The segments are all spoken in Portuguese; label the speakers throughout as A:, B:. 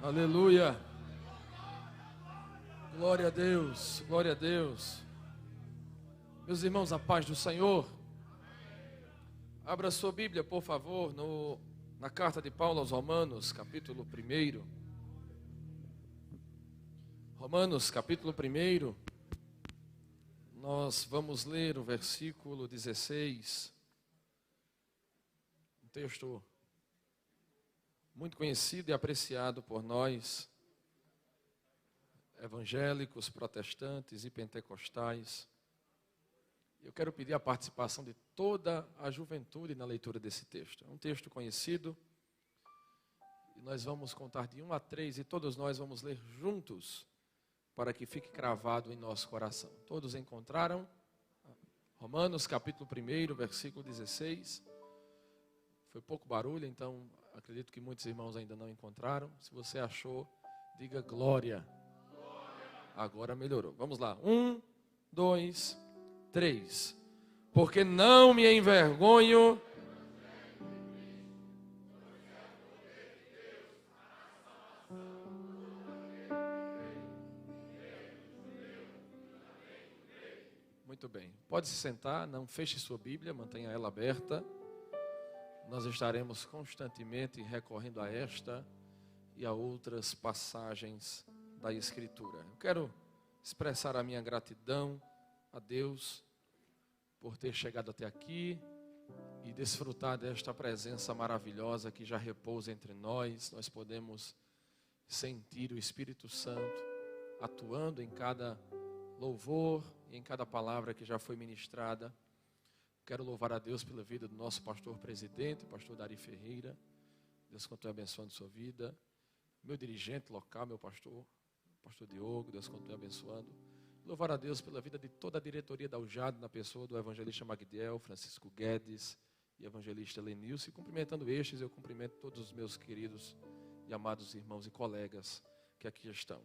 A: Aleluia. Glória a Deus, glória a Deus. Meus irmãos, a paz do Senhor. Abra sua Bíblia, por favor, na carta de Paulo aos Romanos, capítulo 1. Romanos, capítulo 1. Nós vamos ler o versículo 16. Um texto muito conhecido e apreciado por nós, evangélicos, protestantes e pentecostais. Eu quero pedir a participação de toda a juventude na leitura desse texto. É um texto conhecido e nós vamos contar de 1 a 3 e todos nós vamos ler juntos para que fique cravado em nosso coração. Todos encontraram? Romanos capítulo 1, versículo 16. Foi pouco barulho, então acredito que muitos irmãos ainda não encontraram. Se você achou, diga glória. Agora melhorou. Vamos lá. 1, 2, 3. Porque não me envergonho Muito bem. Pode se sentar, não feche sua Bíblia, mantenha ela aberta. Nós estaremos constantemente recorrendo a esta e a outras passagens da Escritura. Eu quero expressar a minha gratidão a Deus por ter chegado até aqui e desfrutar desta presença maravilhosa que já repousa entre nós. Nós podemos sentir o Espírito Santo atuando em cada louvor e em cada palavra que já foi ministrada. Quero louvar a Deus pela vida do nosso pastor presidente, pastor Dari Ferreira. Deus continue abençoando sua vida. Meu dirigente local, meu pastor Diogo, Deus continue abençoando. Louvar a Deus pela vida de toda a diretoria da UJAD, na pessoa do evangelista Magdiel, Francisco Guedes e evangelista Lenilson. E cumprimentando estes, eu cumprimento todos os meus queridos e amados irmãos e colegas que aqui estão.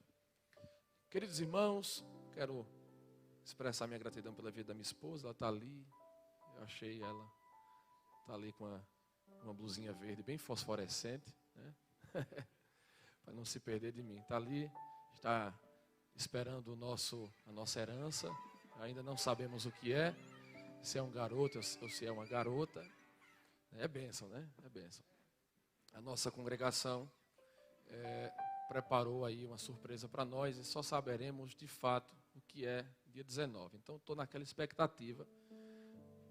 A: Queridos irmãos, quero expressar minha gratidão pela vida da minha esposa. Ela está ali. Eu achei ela, está ali com uma blusinha verde bem fosforescente, né? Para não se perder de mim. Está ali, está esperando a nossa herança. Ainda não sabemos o que é, se é um garoto ou se é uma garota. É bênção, né? É bênção. A nossa congregação preparou aí uma surpresa para nós e só saberemos de fato o que é dia 19. Então estou naquela expectativa.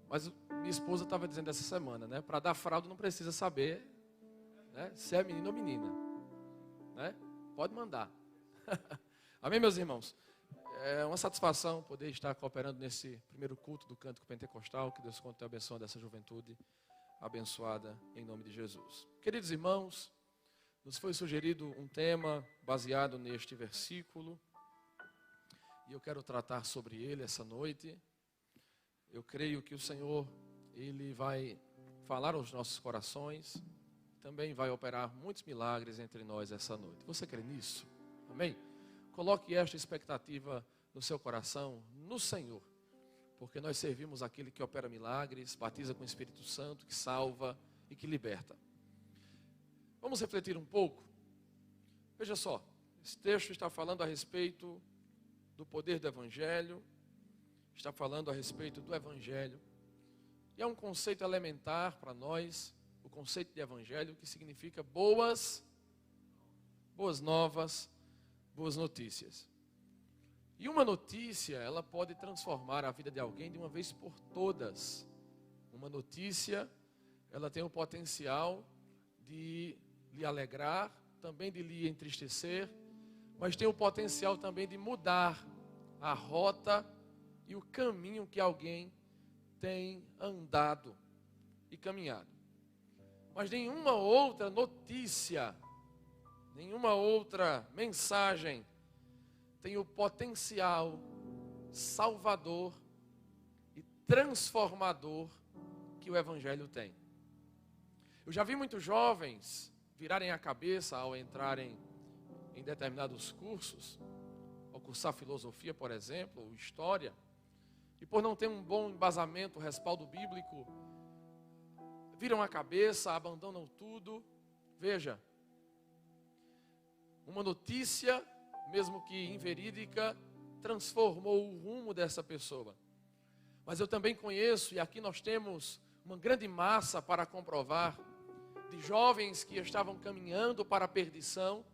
A: Mas minha esposa estava dizendo essa semana, né? Para dar fralda não precisa saber, né, se é menino ou menina, né? Pode mandar. Amém, meus irmãos? É uma satisfação poder estar cooperando nesse primeiro culto do Cântico Pentecostal. Que Deus continue abençoando essa juventude abençoada em nome de Jesus. Queridos irmãos, nos foi sugerido um tema baseado neste versículo e eu quero tratar sobre ele essa noite. Eu creio que o Senhor, Ele vai falar aos nossos corações, também vai operar muitos milagres entre nós essa noite. Você crê nisso? Amém? Coloque esta expectativa no seu coração, no Senhor, porque nós servimos aquele que opera milagres, batiza com o Espírito Santo, que salva e que liberta. Vamos refletir um pouco? Veja só, esse texto está falando a respeito do poder do Evangelho, está falando a respeito do Evangelho. E é um conceito elementar para nós, o conceito de Evangelho, que significa boas novas, boas notícias. E uma notícia, ela pode transformar a vida de alguém de uma vez por todas. Uma notícia, ela tem o potencial de lhe alegrar, também de lhe entristecer, mas tem o potencial também de mudar a rota e o caminho que alguém tem andado e caminhado. Mas nenhuma outra notícia, nenhuma outra mensagem tem o potencial salvador e transformador que o Evangelho tem. Eu já vi muitos jovens virarem a cabeça ao entrarem em determinados cursos, ao cursar filosofia, por exemplo, ou história, e por não ter um bom embasamento, respaldo bíblico, viram a cabeça, abandonam tudo. Veja, Uma notícia, mesmo que inverídica, transformou o rumo dessa pessoa. Mas eu também conheço, e aqui nós temos uma grande massa para comprovar, de jovens que estavam caminhando para a perdição,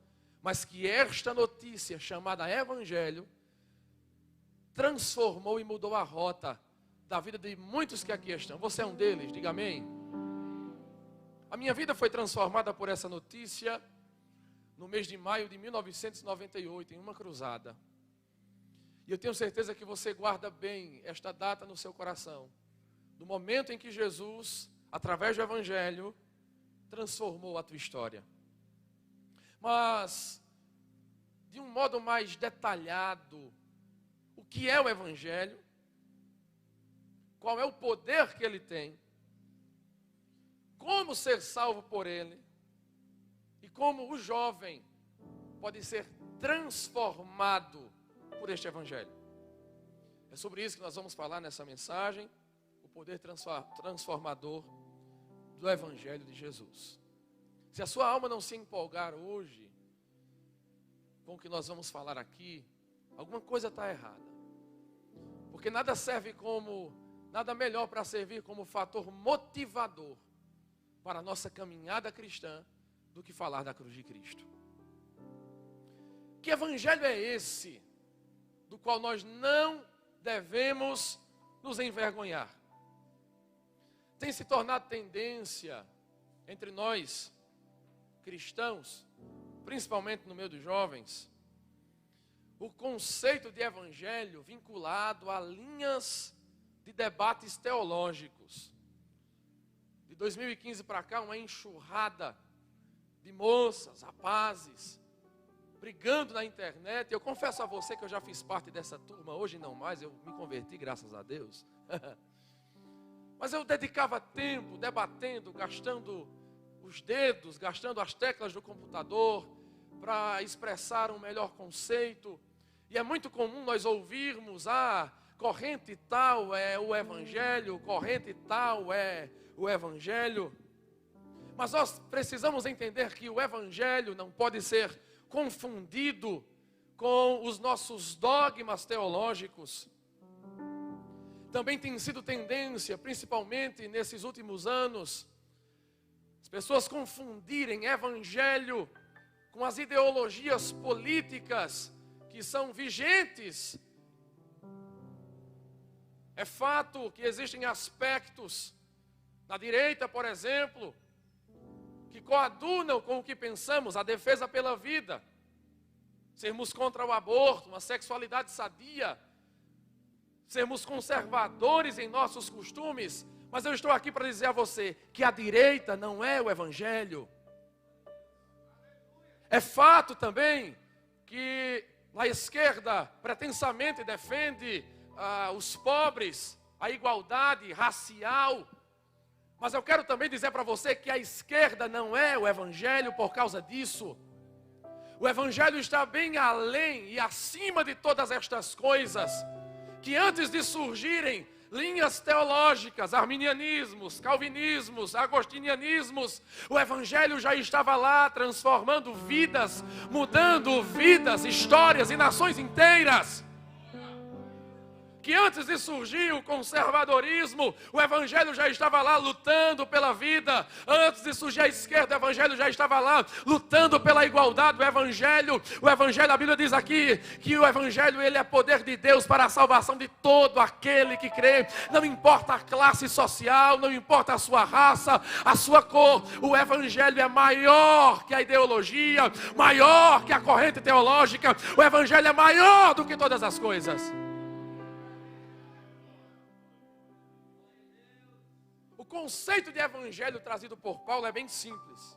A: mas que esta notícia chamada Evangelho transformou e mudou a rota da vida de muitos que aqui estão. Você é um deles, diga amém. A minha vida foi transformada por essa notícia no mês de maio de 1998, em uma cruzada. E eu tenho certeza que você guarda bem esta data no seu coração. No momento em que Jesus, através do Evangelho, transformou a tua história. Mas, de um modo mais detalhado, o que é o Evangelho? Qual é o poder que ele tem? Como ser salvo por ele? E como o jovem pode ser transformado por este Evangelho? É sobre isso que nós vamos falar nessa mensagem, o poder transformador do Evangelho de Jesus. Se a sua alma não se empolgar hoje com o que nós vamos falar aqui, alguma coisa está errada. Porque nada melhor para servir como fator motivador para a nossa caminhada cristã do que falar da cruz de Cristo. Que evangelho é esse, do qual nós não devemos nos envergonhar? Tem se tornado tendência entre nós, cristãos, principalmente no meio dos jovens, o conceito de evangelho vinculado a linhas de debates teológicos. De 2015 para cá, uma enxurrada de moças, rapazes, brigando na internet. Eu confesso a você que eu já fiz parte dessa turma, hoje não mais, eu me converti, graças a Deus. Mas eu dedicava tempo debatendo, gastando os dedos, gastando as teclas do computador para expressar um melhor conceito. E é muito comum nós ouvirmos, corrente tal é o Evangelho, corrente tal é o Evangelho. Mas nós precisamos entender que o Evangelho não pode ser confundido com os nossos dogmas teológicos. Também tem sido tendência, principalmente nesses últimos anos, as pessoas confundirem Evangelho com as ideologias políticas que são vigentes. É fato que existem aspectos na direita, por exemplo, que coadunam com o que pensamos, a defesa pela vida, sermos contra o aborto, uma sexualidade sadia, sermos conservadores em nossos costumes. Mas eu estou aqui para dizer a você que a direita não é o Evangelho. É fato também que a esquerda pretensamente defende os pobres, a igualdade racial. Mas eu quero também dizer para você que a esquerda não é o Evangelho por causa disso. O Evangelho está bem além e acima de todas estas coisas, que antes de surgirem linhas teológicas, arminianismos, calvinismos, agostinianismos, o Evangelho já estava lá transformando vidas, mudando vidas, histórias e nações inteiras. Que antes de surgir o conservadorismo, o Evangelho já estava lá lutando pela vida. Antes de surgir a esquerda, o Evangelho já estava lá lutando pela igualdade. O Evangelho, a Bíblia diz aqui que o Evangelho ele é poder de Deus para a salvação de todo aquele que crê. Não importa a classe social, não importa a sua raça, a sua cor. O Evangelho é maior que a ideologia, maior que a corrente teológica. O Evangelho é maior do que todas as coisas. O conceito de evangelho trazido por Paulo é bem simples.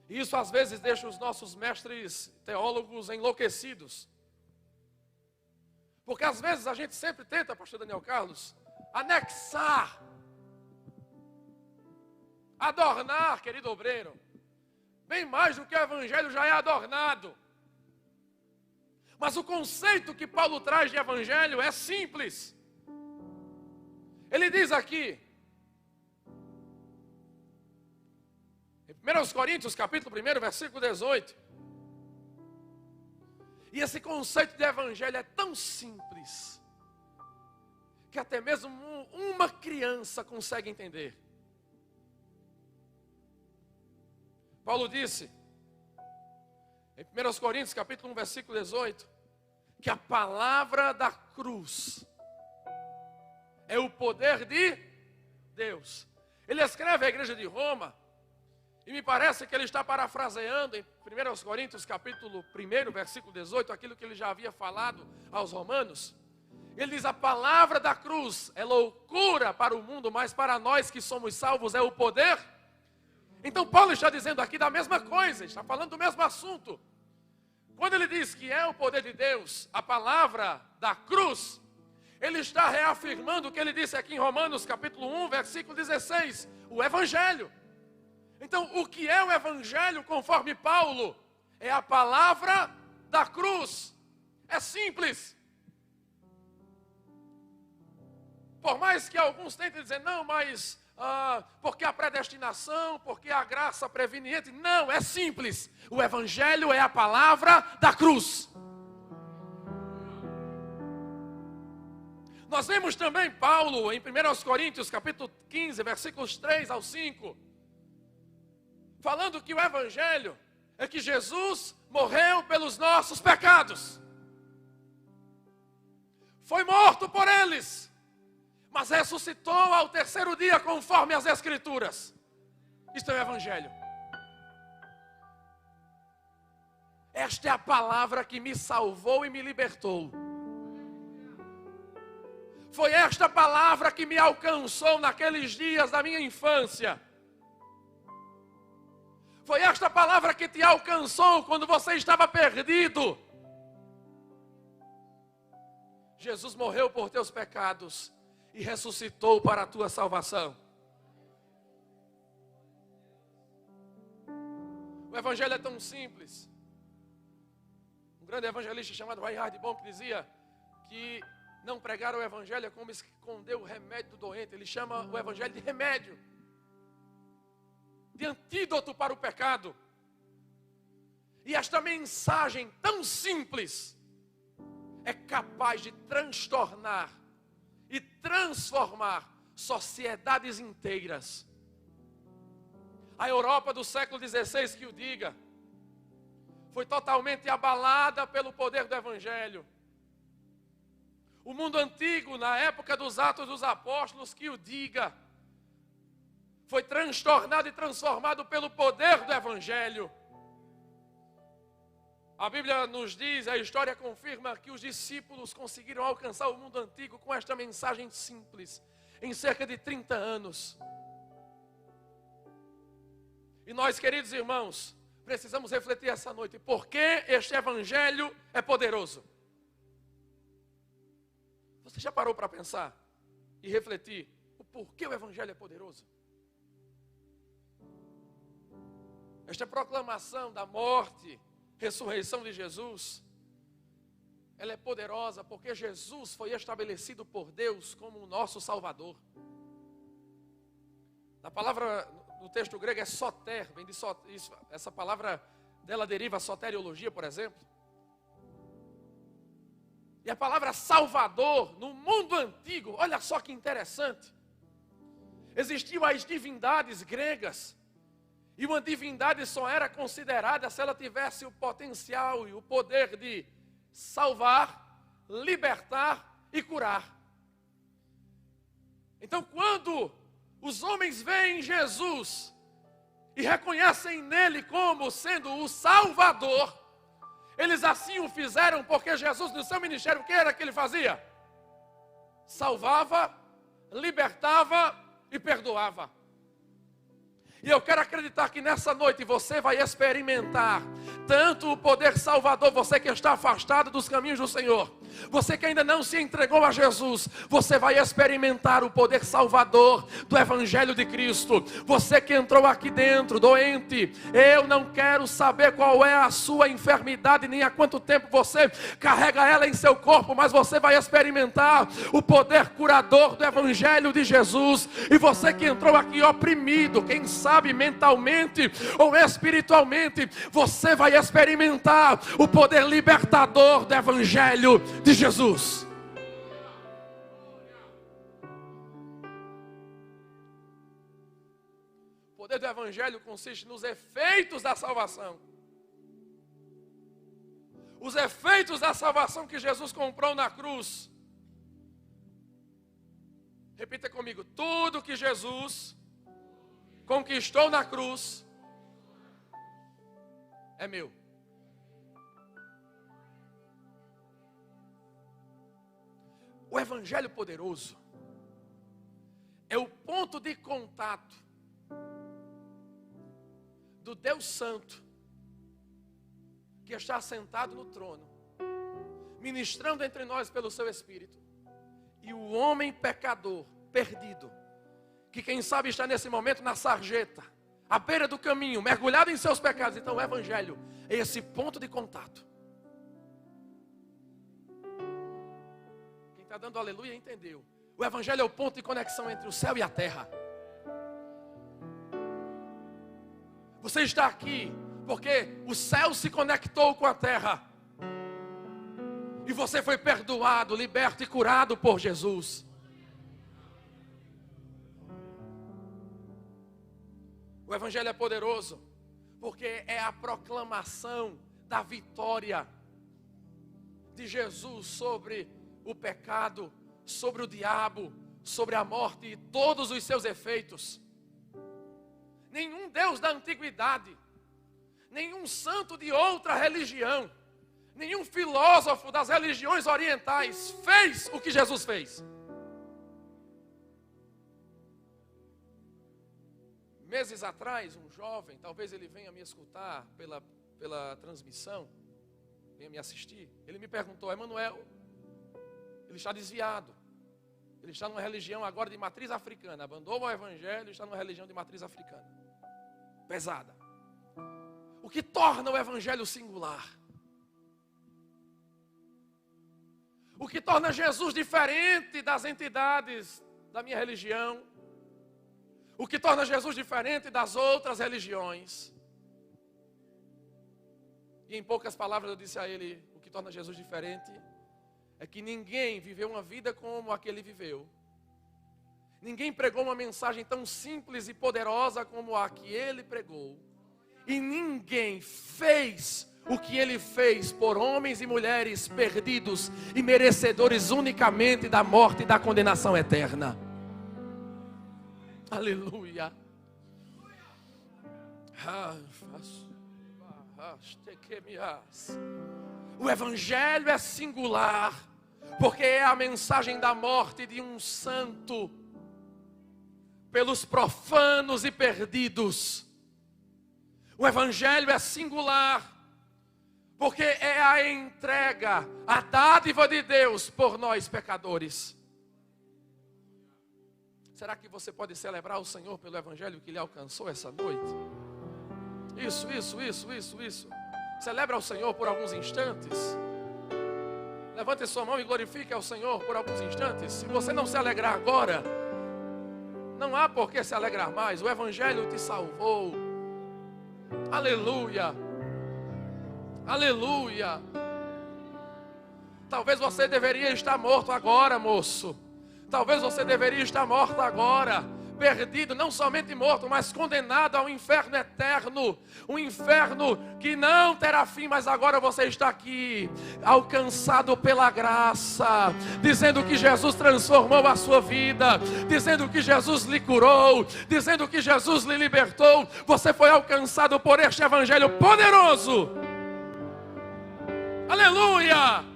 A: E isso às vezes deixa os nossos mestres teólogos enlouquecidos. Porque às vezes a gente sempre tenta, pastor Daniel Carlos, anexar, adornar, querido obreiro, bem mais do que o evangelho já é adornado. Mas o conceito que Paulo traz de evangelho é simples. Ele diz aqui, em 1 Coríntios, capítulo 1, versículo 18, E esse conceito de evangelho é tão simples que até mesmo uma criança consegue entender. Paulo disse, em 1 Coríntios, capítulo 1, versículo 18, que a palavra da cruz é o poder de Deus. Ele escreve à igreja de Roma, e me parece que ele está parafraseando em 1 Coríntios, capítulo 1, versículo 18, aquilo que ele já havia falado aos romanos. Ele diz, a palavra da cruz é loucura para o mundo, mas para nós que somos salvos é o poder. Então Paulo está dizendo aqui da mesma coisa, está falando do mesmo assunto. Quando ele diz que é o poder de Deus, a palavra da cruz, ele está reafirmando o que ele disse aqui em Romanos, capítulo 1, versículo 16, o evangelho. Então, o que é o evangelho, conforme Paulo? É a palavra da cruz. É simples. Por mais que alguns tentem dizer, não, mas porque a predestinação, porque a graça preveniente. Não, é simples. O evangelho é a palavra da cruz. Nós vemos também Paulo em 1 Coríntios, capítulo 15, versículos 3 ao 5, falando que o evangelho é que Jesus morreu pelos nossos pecados. Foi morto por eles, mas ressuscitou ao terceiro dia, conforme as Escrituras. Isto é o evangelho. Esta é a palavra que me salvou e me libertou. Foi esta palavra que me alcançou naqueles dias da minha infância. Foi esta palavra que te alcançou quando você estava perdido. Jesus morreu por teus pecados e ressuscitou para a tua salvação. O evangelho é tão simples. Um grande evangelista chamado Reinhard Bonk dizia que não pregar o evangelho é como esconder o remédio do doente. Ele chama o evangelho de remédio, de antídoto para o pecado. E esta mensagem tão simples é capaz de transtornar e transformar sociedades inteiras. A Europa do século XVI, que o diga, foi totalmente abalada pelo poder do evangelho. O mundo antigo, na época dos Atos dos Apóstolos, que o diga, foi transtornado e transformado pelo poder do evangelho. A Bíblia nos diz, a história confirma que os discípulos conseguiram alcançar o mundo antigo com esta mensagem simples, em cerca de 30 anos. E nós, queridos irmãos, precisamos refletir essa noite, por que este evangelho é poderoso? Você já parou para pensar e refletir o porquê o evangelho é poderoso? Esta proclamação da morte, ressurreição de Jesus, ela é poderosa porque Jesus foi estabelecido por Deus como o nosso Salvador. A palavra no texto grego é soter, vem de isso, essa palavra dela deriva a soteriologia, por exemplo. E a palavra Salvador, no mundo antigo, olha só que interessante. Existiam as divindades gregas, e uma divindade só era considerada se ela tivesse o potencial e o poder de salvar, libertar e curar. Então, quando os homens veem Jesus e reconhecem nele como sendo o Salvador, eles assim o fizeram porque Jesus, no seu ministério, o que era que ele fazia? Salvava, libertava e perdoava. E eu quero acreditar que nessa noite você vai experimentar tanto o poder salvador, você que está afastado dos caminhos do Senhor, Você que ainda não se entregou a Jesus, você vai experimentar o poder salvador do Evangelho de Cristo. Você que entrou aqui dentro, doente, eu não quero saber qual é a sua enfermidade, nem há quanto tempo você carrega ela em seu corpo, mas você vai experimentar o poder curador do Evangelho de Jesus. E você que entrou aqui oprimido, quem sabe mentalmente ou espiritualmente, você vai experimentar o poder libertador do Evangelho de Jesus. O poder do Evangelho consiste nos efeitos da salvação. Os efeitos da salvação que Jesus comprou na cruz. Repita comigo: tudo que Jesus conquistou na cruz é meu. O Evangelho poderoso é o ponto de contato do Deus Santo, que está sentado no trono, ministrando entre nós pelo seu Espírito, e o homem pecador, perdido, que quem sabe está nesse momento na sarjeta, à beira do caminho, mergulhado em seus pecados. Então o Evangelho é esse ponto de contato. Está dando aleluia, entendeu? O Evangelho é o ponto de conexão entre o céu e a terra. Você está aqui porque o céu se conectou com a terra. E você foi perdoado, liberto e curado por Jesus. O Evangelho é poderoso porque é a proclamação da vitória de Jesus sobre o pecado, sobre o diabo, sobre a morte e todos os seus efeitos. Nenhum Deus da antiguidade, nenhum santo de outra religião, nenhum filósofo das religiões orientais fez o que Jesus fez. Meses atrás, um jovem, talvez ele venha me escutar pela transmissão, venha me assistir, ele me perguntou: Emanuel, ele está desviado. Ele está numa religião agora de matriz africana. Abandonou o Evangelho e está numa religião de matriz africana. Pesada. O que torna o Evangelho singular? O que torna Jesus diferente das entidades da minha religião? O que torna Jesus diferente das outras religiões? E em poucas palavras eu disse a ele: o que torna Jesus diferente é que ninguém viveu uma vida como a que ele viveu. Ninguém pregou uma mensagem tão simples e poderosa como a que ele pregou. E ninguém fez o que ele fez por homens e mulheres perdidos e merecedores unicamente da morte e da condenação eterna. Aleluia. O Evangelho é singular porque é a mensagem da morte de um santo pelos profanos e perdidos. O Evangelho é singular porque é a entrega, a dádiva de Deus por nós pecadores. Será que você pode celebrar o Senhor pelo Evangelho que lhe alcançou essa noite? Isso. Celebra o Senhor por alguns instantes. Levante sua mão e glorifique ao Senhor por alguns instantes. Se você não se alegrar agora, não há por que se alegrar mais. O Evangelho te salvou. Aleluia. Aleluia. Talvez você deveria estar morto agora, moço. Talvez você deveria estar morto agora, perdido, não somente morto, mas condenado ao inferno eterno, um inferno que não terá fim, mas agora você está aqui, alcançado pela graça, dizendo que Jesus transformou a sua vida, dizendo que Jesus lhe curou, dizendo que Jesus lhe libertou. Você foi alcançado por este Evangelho poderoso. Aleluia!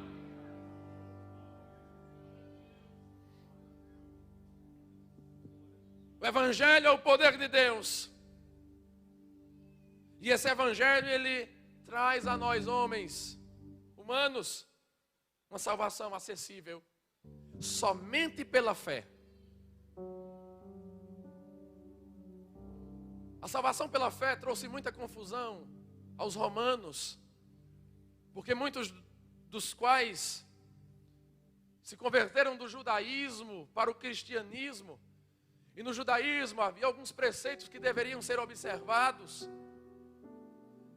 A: O Evangelho é o poder de Deus. E esse Evangelho, ele traz a nós homens, humanos, uma salvação acessível somente pela fé. A salvação pela fé trouxe muita confusão aos romanos, porque muitos dos quais se converteram do judaísmo para o cristianismo, e no judaísmo havia alguns preceitos que deveriam ser observados.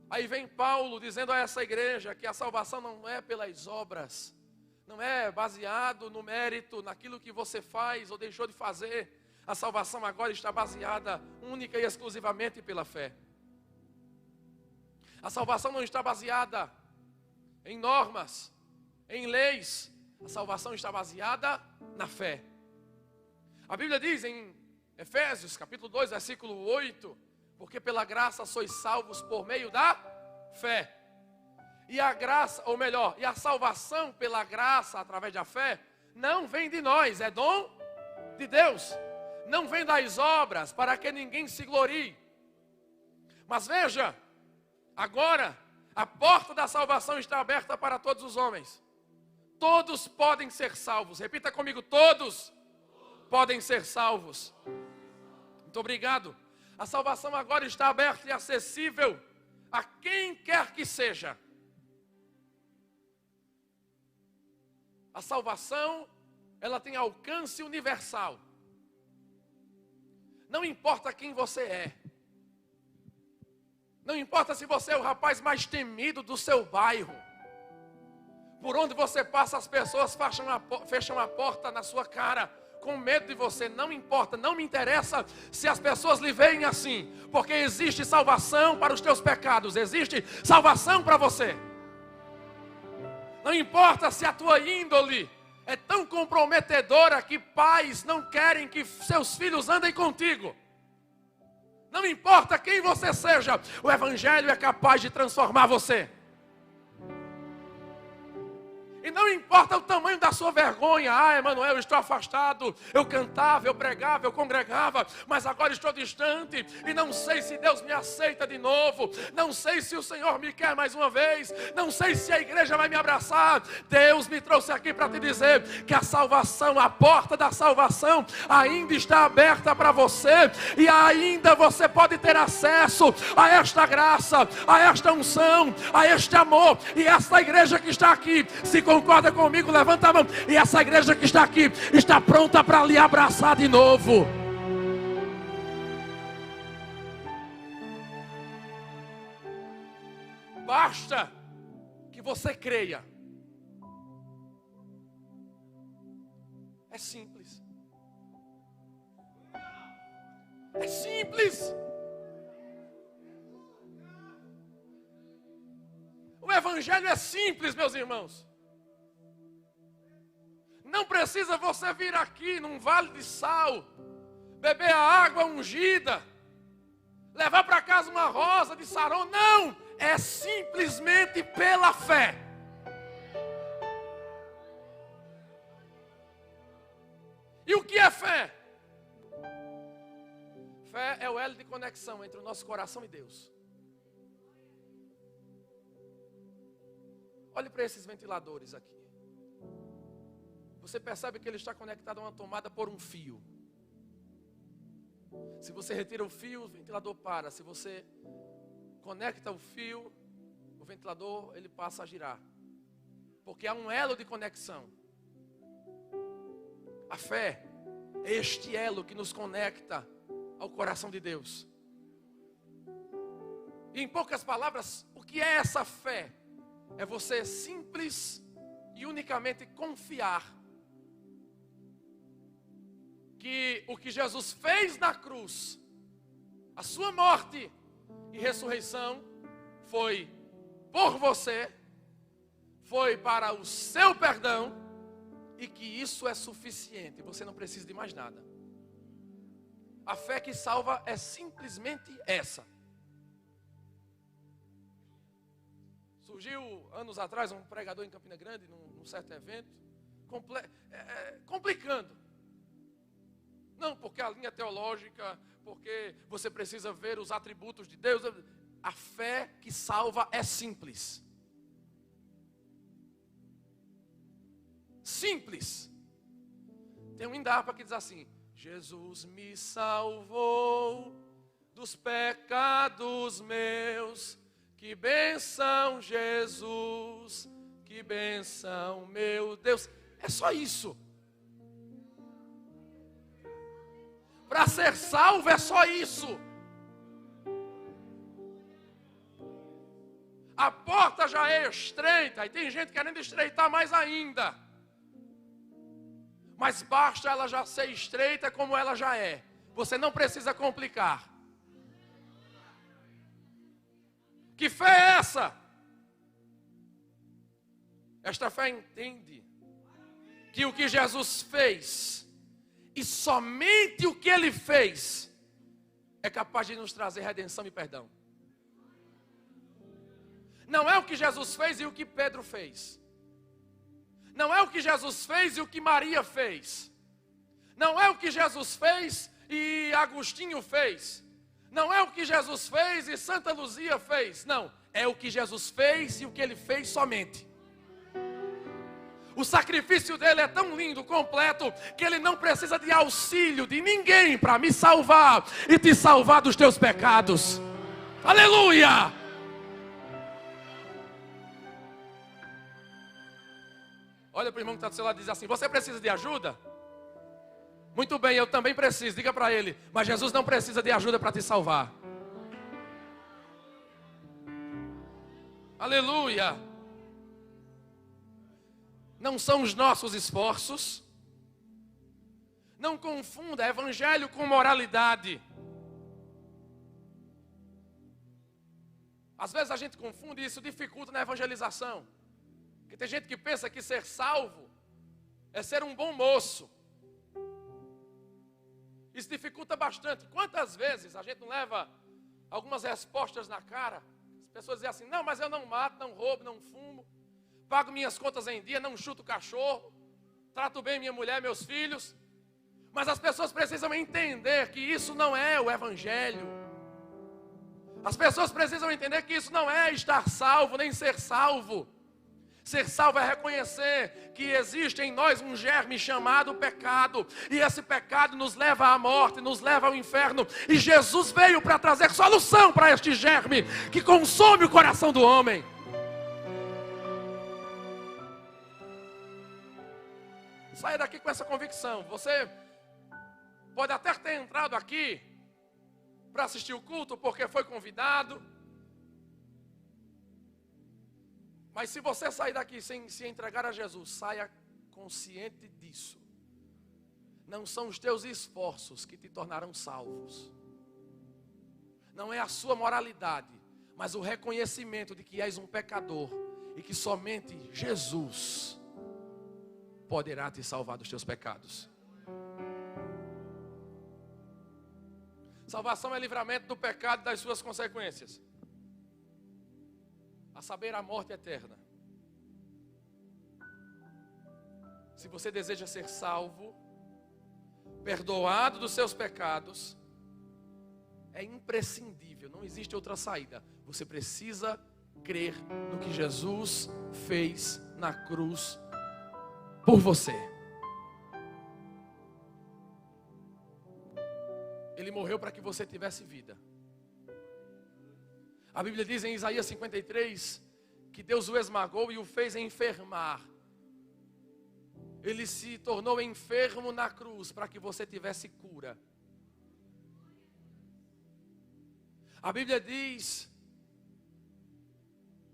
A: Aí vem Paulo dizendo a essa igreja que a salvação não é pelas obras, não é baseado no mérito, naquilo que você faz ou deixou de fazer. A salvação agora está baseada única e exclusivamente pela fé. A salvação não está baseada em normas, em leis. A salvação está baseada na fé. A Bíblia diz em Efésios, capítulo 2, versículo 8, porque pela graça sois salvos por meio da fé. E a graça, ou melhor, e a salvação pela graça através da fé, não vem de nós, é dom de Deus. Não vem das obras, para que ninguém se glorie. Mas veja, agora, a porta da salvação está aberta para todos os homens. Todos podem ser salvos. Repita comigo, todos podem ser salvos. Muito obrigado. A salvação agora está aberta e acessível a quem quer que seja. A salvação, ela tem alcance universal. Não importa quem você é. Não importa se você é o rapaz mais temido do seu bairro. Por onde você passa, as pessoas fecham a porta na sua cara, com medo de você. Não importa, não me interessa se as pessoas lhe veem assim, porque existe salvação para os teus pecados, existe salvação para você. Não importa se a tua índole é tão comprometedora que pais não querem que seus filhos andem contigo. Não importa quem você seja, o Evangelho é capaz de transformar você. E não importa o tamanho da sua vergonha. Ah, Emanuel, eu estou afastado. Eu cantava, eu pregava, eu congregava, mas agora estou distante e não sei se Deus me aceita de novo. Não sei se o Senhor me quer mais uma vez. Não sei se a igreja vai me abraçar. Deus me trouxe aqui para te dizer que a salvação, a porta da salvação ainda está aberta para você. E ainda você pode ter acesso a esta graça, a esta unção, a este amor. E esta igreja que está aqui, se concorda comigo, levanta a mão. E essa igreja que está aqui está pronta para lhe abraçar de novo. Basta que você creia. É simples. É simples. O Evangelho é simples, meus irmãos. Não precisa você vir aqui num vale de sal, beber a água ungida, levar para casa uma rosa de Saron. Não, é simplesmente pela fé. E o que é fé? Fé é o elo de conexão entre o nosso coração e Deus. Olhe para esses ventiladores aqui. Você percebe que ele está conectado a uma tomada por um fio. Se você retira o fio, o ventilador para. Se você conecta o fio, o ventilador ele passa a girar. Porque há um elo de conexão. A fé é este elo que nos conecta ao coração de Deus. E em poucas palavras, o que é essa fé? É você simples e unicamente confiar que o que Jesus fez na cruz, a sua morte e ressurreição, foi por você, foi para o seu perdão, e que isso é suficiente, você não precisa de mais nada. A fé que salva é simplesmente essa. Surgiu anos atrás um pregador em Campina Grande, num certo evento, complicando. Não, porque a linha teológica, porque você precisa ver os atributos de Deus. A fé que salva é simples. Simples. Tem um hino da harpa que diz assim: Jesus me salvou dos pecados meus. Que bênção, Jesus. Que bênção, meu Deus. É só isso. Para ser salvo é só isso. A porta já é estreita e tem gente querendo estreitar mais ainda. Mas basta ela já ser estreita como ela já é. Você não precisa complicar. Que fé é essa? Esta fé entende que o que Jesus fez, e somente o que Ele fez, é capaz de nos trazer redenção e perdão. Não é o que Jesus fez e o que Pedro fez. Não é o que Jesus fez e o que Maria fez. Não é o que Jesus fez e Agostinho fez. Não é o que Jesus fez e Santa Luzia fez. Não, é o que Jesus fez e o que Ele fez somente. O sacrifício dele é tão lindo, completo, que Ele não precisa de auxílio de ninguém para me salvar e te salvar dos teus pecados. Aleluia! Olha para o irmão que está do seu lado e diz assim: você precisa de ajuda? Muito bem, eu também preciso. Diga para ele: mas Jesus não precisa de ajuda para te salvar. Aleluia! Não são os nossos esforços. Não confunda evangelho com moralidade. Às vezes a gente confunde e isso dificulta na evangelização. Porque tem gente que pensa que ser salvo é ser um bom moço. Isso dificulta bastante. Quantas vezes a gente não leva algumas respostas na cara? As pessoas dizem assim: não, mas eu não mato, não roubo, não fumo, pago minhas contas em dia, não chuto cachorro, trato bem minha mulher, meus filhos. Mas as pessoas precisam entender que isso não é o evangelho. As pessoas precisam entender que isso não é estar salvo, nem ser salvo. Ser salvo é reconhecer que existe em nós um germe chamado pecado. E esse pecado nos leva à morte, nos leva ao inferno. E Jesus veio para trazer solução para este germe que consome o coração do homem. Saia daqui com essa convicção. Você pode até ter entrado aqui para assistir o culto porque foi convidado. Mas se você sair daqui sem se entregar a Jesus, saia consciente disso. Não são os teus esforços que te tornarão salvos. Não é a sua moralidade, mas o reconhecimento de que és um pecador e que somente Jesus poderá te salvar dos teus pecados. Salvação é livramento do pecado e das suas consequências. A saber, a morte eterna. Se você deseja ser salvo, perdoado dos seus pecados, é imprescindível, não existe outra saída. Você precisa crer no que Jesus fez na cruz por você. Ele morreu para que você tivesse vida. A Bíblia diz em Isaías 53 que Deus o esmagou e o fez enfermar. Ele se tornou enfermo na cruz para que você tivesse cura. A Bíblia diz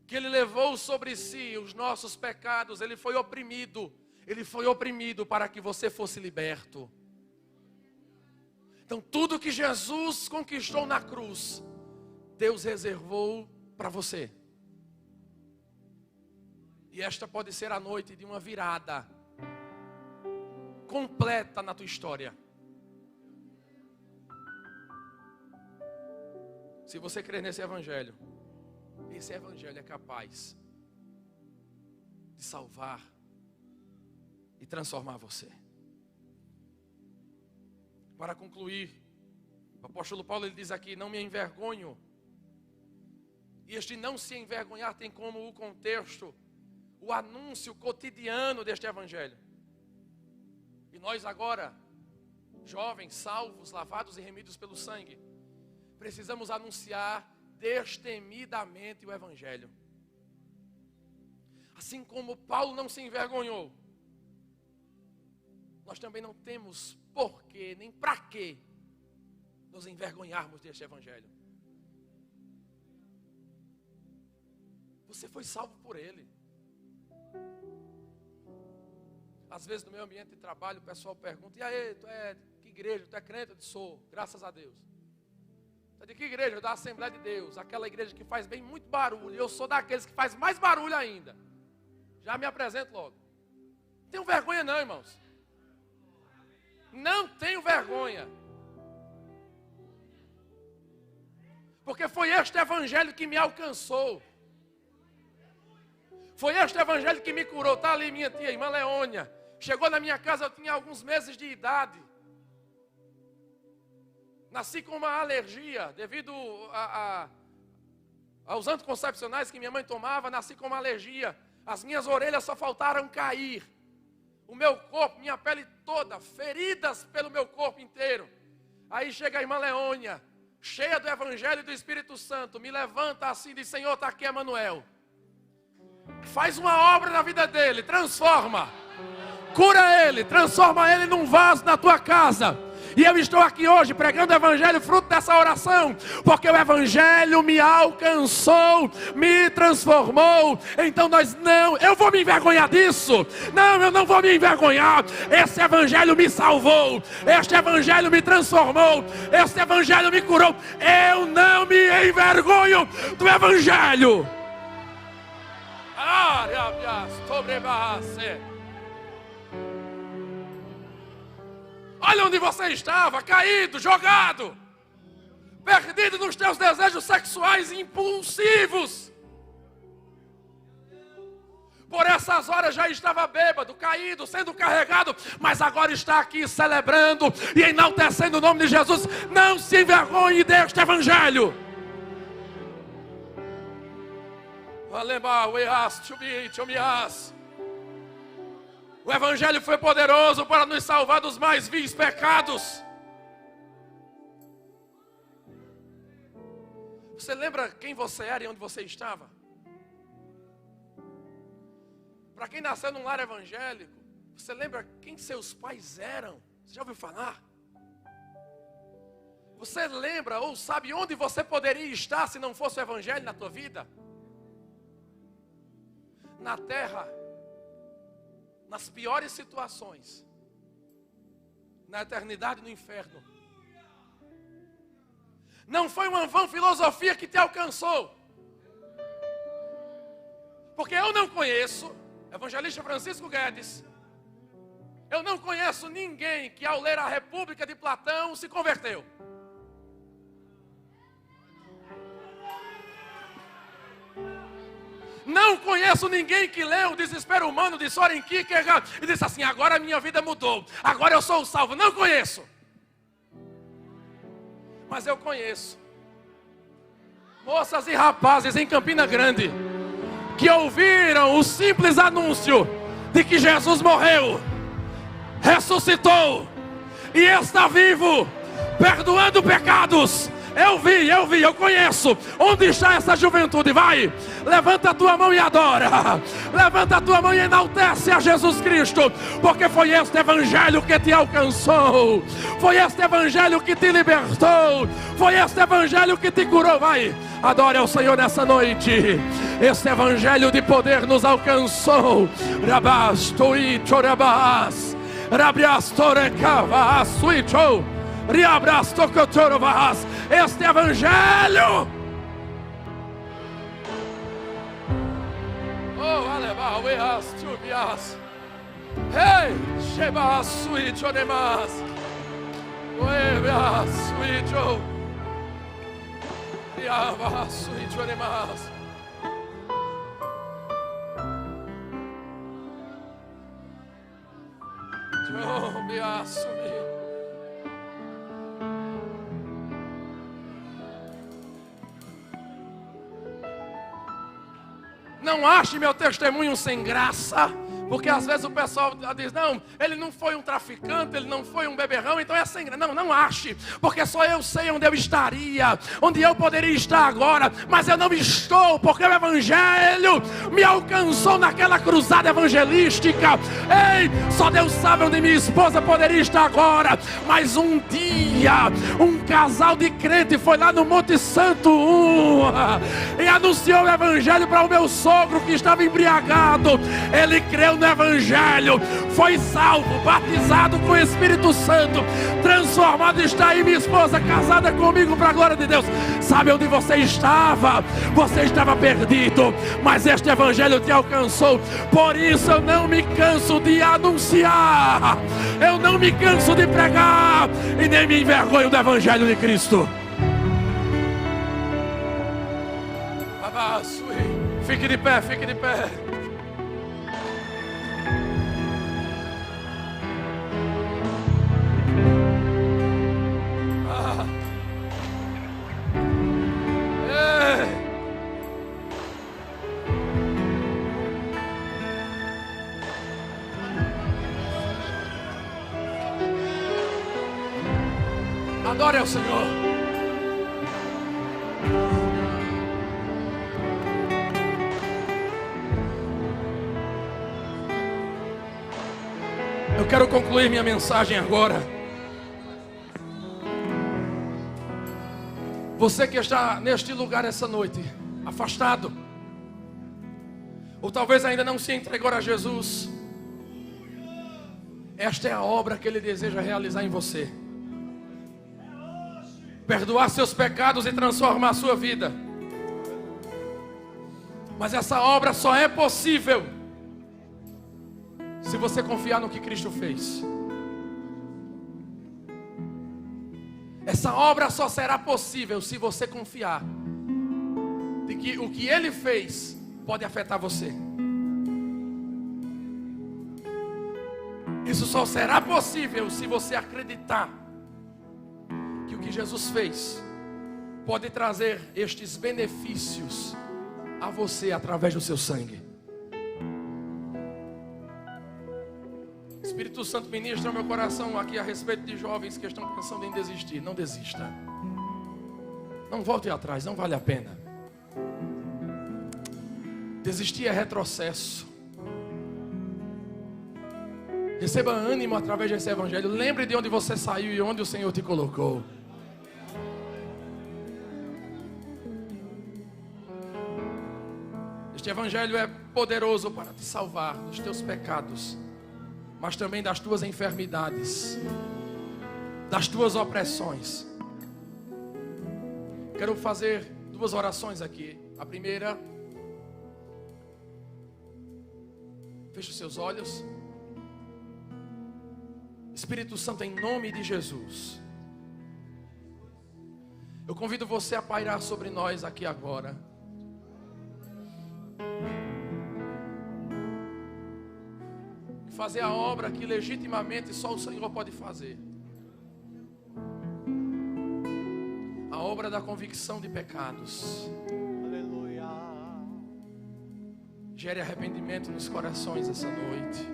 A: que Ele levou sobre si os nossos pecados. Ele foi oprimido para que você fosse liberto. Então tudo que Jesus conquistou na cruz, Deus reservou para você. E esta pode ser a noite de uma virada completa na tua história. Se você crer nesse evangelho, esse evangelho é capaz de salvar e transformar você. Para concluir, o apóstolo Paulo ele diz aqui: não me envergonho. E este não se envergonhar tem como o contexto, o anúncio cotidiano deste evangelho. E nós agora, jovens, salvos, lavados e remidos pelo sangue, precisamos anunciar destemidamente o Evangelho. Assim como Paulo não se envergonhou, nós também não temos porquê, nem para quê, nos envergonharmos deste Evangelho. Você foi salvo por Ele. Às vezes no meu ambiente de trabalho o pessoal pergunta: e aí, tu é de que igreja? Tu é crente? Eu disse: sou, graças a Deus. Tu é de que igreja? Da Assembleia de Deus, aquela igreja que faz bem muito barulho. Eu sou daqueles que faz mais barulho ainda. Já me apresento logo. Não tenho vergonha não, irmãos. Não tenho vergonha. Porque foi este Evangelho que me alcançou. Foi este Evangelho que me curou. Está ali minha tia, irmã Leônia. Chegou na minha casa, eu tinha alguns meses de idade. Nasci com uma alergia devido aos anticoncepcionais que minha mãe tomava. Nasci com uma alergia. As minhas orelhas só faltaram cair. O meu corpo, minha pele toda, feridas pelo meu corpo inteiro. Aí chega a irmã Leônia, cheia do Evangelho e do Espírito Santo, me levanta assim e diz: Senhor, está aqui Emanuel. Faz uma obra na vida dele, transforma. Cura ele, transforma ele num vaso na tua casa. E eu estou aqui hoje pregando o Evangelho, fruto dessa oração, porque o Evangelho me alcançou, me transformou. Então eu vou me envergonhar disso? Não, eu não vou me envergonhar. Esse Evangelho me salvou, este Evangelho me transformou, este Evangelho me curou. Eu não me envergonho do Evangelho. Olha onde você estava, caído, jogado, perdido nos teus desejos sexuais impulsivos. Por essas horas já estava bêbado, caído, sendo carregado, mas agora está aqui celebrando e enaltecendo o nome de Jesus. Não se envergonhe deste Evangelho. O Evangelho foi poderoso para nos salvar dos mais vis pecados. Você lembra quem você era e onde você estava? Para quem nasceu num lar evangélico, você lembra quem seus pais eram? Você já ouviu falar? Você lembra ou sabe onde você poderia estar se não fosse o Evangelho na tua vida? Na terra, nas piores situações, na eternidade no inferno. Não foi uma vã filosofia que te alcançou, porque eu não conheço, evangelista Francisco Guedes, eu não conheço ninguém que ao ler a República de Platão se converteu. Não conheço ninguém que leu o Desespero Humano de Soren Kierkegaard e disse assim: agora a minha vida mudou, agora eu sou salvo. Não conheço. Mas eu conheço moças e rapazes em Campina Grande que ouviram o simples anúncio de que Jesus morreu, ressuscitou e está vivo, perdoando pecados. Eu conheço. Onde está essa juventude? Vai, levanta a tua mão e adora. Levanta a tua mão e enaltece a Jesus Cristo, porque foi este Evangelho que te alcançou, foi este Evangelho que te libertou, foi este Evangelho que te curou. Vai, adore ao Senhor nessa noite. Este Evangelho de poder nos alcançou. Rabastoi chorabas, rabriastorecavas, suichou. Este Evangelho, oh, aleba, weas, tubias, hey, sheba, sweet, onemas, weas, sweet, oh, yava, sweet, onemas. Oh, me assumi. Não ache meu testemunho sem graça, Porque às vezes o pessoal diz, não, ele não foi um traficante, ele não foi um beberrão, então é sem graça. Não, não ache, porque só eu sei onde eu estaria, onde eu poderia estar agora, mas eu não estou, porque o Evangelho me alcançou naquela cruzada evangelística. Ei, só Deus sabe onde minha esposa poderia estar agora, mas um dia, um casal de crente foi lá no Monte Santo e anunciou o Evangelho para o meu sogro que estava embriagado. Ele creu no Evangelho, foi salvo, batizado com o Espírito Santo, transformado. Está aí minha esposa casada comigo para a glória de Deus. Sabe onde você estava? Você estava perdido, mas este Evangelho te alcançou. Por isso eu não me canso de anunciar, eu não me canso de pregar e nem me envergonho do Evangelho de Cristo. Fique de pé, fique de pé. Adore ao Senhor. Eu quero concluir minha mensagem agora. Você que está neste lugar essa noite, afastado, ou talvez ainda não se entregou a Jesus, esta é a obra que Ele deseja realizar em você. Perdoar seus pecados e transformar a sua vida. Mas essa obra só é possível se você confiar no que Cristo fez. Essa obra só será possível se você confiar de que o que Ele fez pode afetar você. Isso só será possível se você acreditar que o que Jesus fez pode trazer estes benefícios a você através do seu sangue. Espírito Santo ministra ao meu coração aqui a respeito de jovens que estão pensando em desistir. Não desista. Não volte atrás, não vale a pena. Desistir é retrocesso. Receba ânimo através desse Evangelho. Lembre de onde você saiu e onde o Senhor te colocou. Este Evangelho é poderoso para te salvar dos teus pecados, mas também das tuas enfermidades, das tuas opressões. Quero fazer duas orações aqui. A primeira, feche os seus olhos. Espírito Santo, em nome de Jesus, eu convido você a pairar sobre nós aqui agora. Fazer a obra que legitimamente só o Senhor pode fazer. A obra da convicção de pecados. Aleluia. Gere arrependimento nos corações essa noite.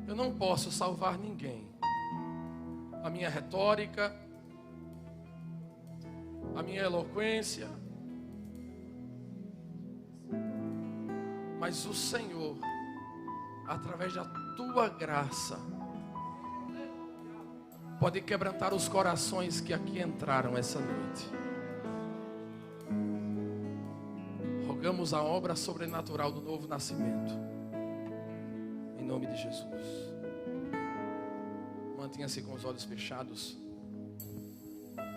A: Eu não posso salvar ninguém. A minha retórica, a minha eloquência, mas o Senhor, através da tua graça, pode quebrantar os corações que aqui entraram essa noite. Rogamos a obra sobrenatural do novo nascimento, em nome de Jesus. Mantenha-se com os olhos fechados.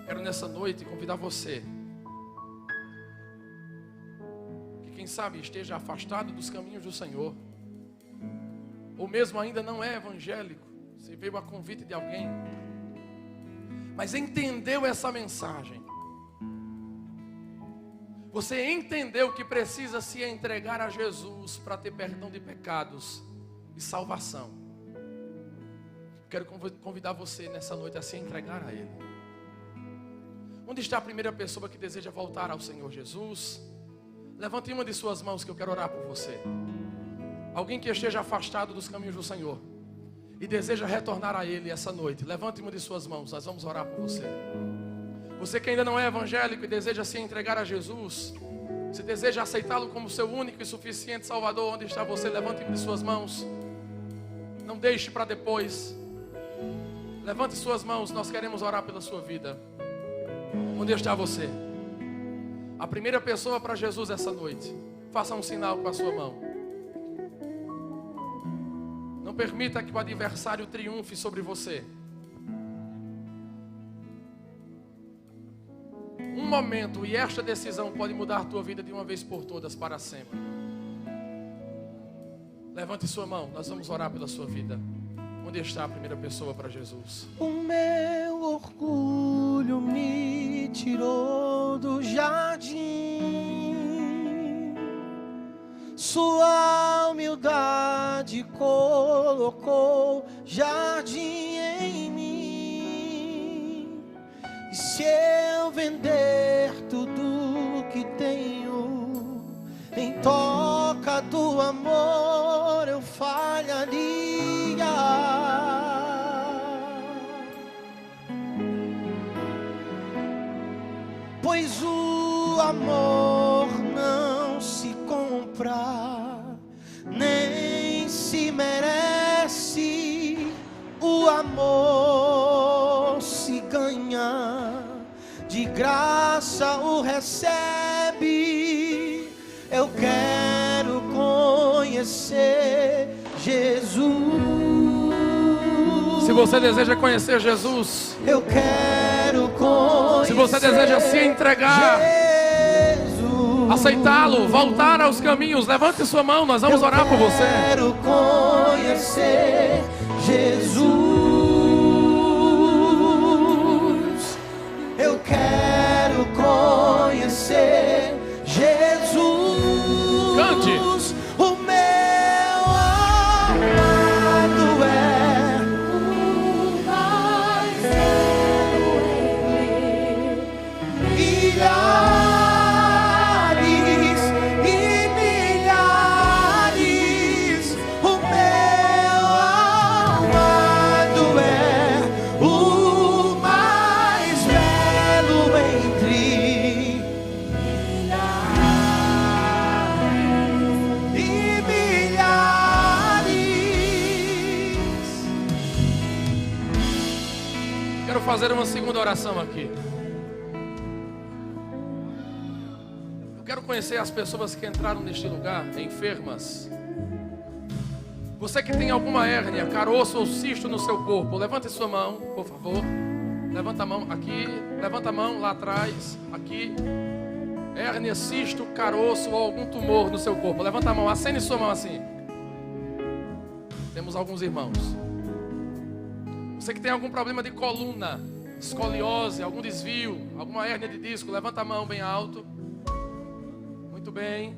A: Quero nessa noite convidar você, quem sabe esteja afastado dos caminhos do Senhor, ou mesmo ainda não é evangélico, se veio a convite de alguém, mas entendeu essa mensagem, você entendeu que precisa se entregar a Jesus para ter perdão de pecados e salvação. Quero convidar você nessa noite a se entregar a Ele. Onde está a primeira pessoa que deseja voltar ao Senhor Jesus? Levante uma de suas mãos que eu quero orar por você. Alguém que esteja afastado dos caminhos do Senhor e deseja retornar a Ele essa noite. Levante uma de suas mãos, nós vamos orar por você. Você que ainda não é evangélico e deseja se entregar a Jesus, se deseja aceitá-lo como seu único e suficiente Salvador, onde está você? Levante uma de suas mãos. Não deixe para depois. Levante suas mãos, nós queremos orar pela sua vida. Onde está você? A primeira pessoa para Jesus essa noite. Faça um sinal com a sua mão. Não permita que o adversário triunfe sobre você. Um momento e esta decisão pode mudar a tua vida de uma vez por todas para sempre. Levante sua mão, nós vamos orar pela sua vida. Onde está a primeira pessoa para Jesus?
B: O meu orgulho me tirou do jardim, sua humildade colocou jardim em mim. E se eu vender tudo que tenho em troca do amor, eu falharia. Pois o amor não se compra, nem se merece. O amor se ganha, de graça o recebe. Eu quero conhecer Jesus.
A: Se você deseja conhecer Jesus,
B: eu quero conhecer.
A: Se você deseja se entregar, Jesus, aceitá-lo, voltar aos caminhos, levante sua mão, nós vamos orar por você.
B: Eu quero conhecer Jesus. Eu quero conhecer Jesus.
A: Cante.
B: O meu amado é o mais belo milhares e milhares. O meu amado é o mais belo entre milhares e milhares.
A: Quero fazer uma segunda oração aqui. Eu quero conhecer as pessoas que entraram neste lugar enfermas. Você que tem alguma hérnia, caroço ou cisto no seu corpo, levante sua mão, por favor. Levanta a mão aqui, levanta a mão lá atrás, aqui. Hérnia, cisto, caroço ou algum tumor no seu corpo. Levanta a mão, acene sua mão assim. Temos alguns irmãos. Você que tem algum problema de coluna, escoliose, algum desvio, alguma hérnia de disco, levanta a mão bem alto. Muito bem.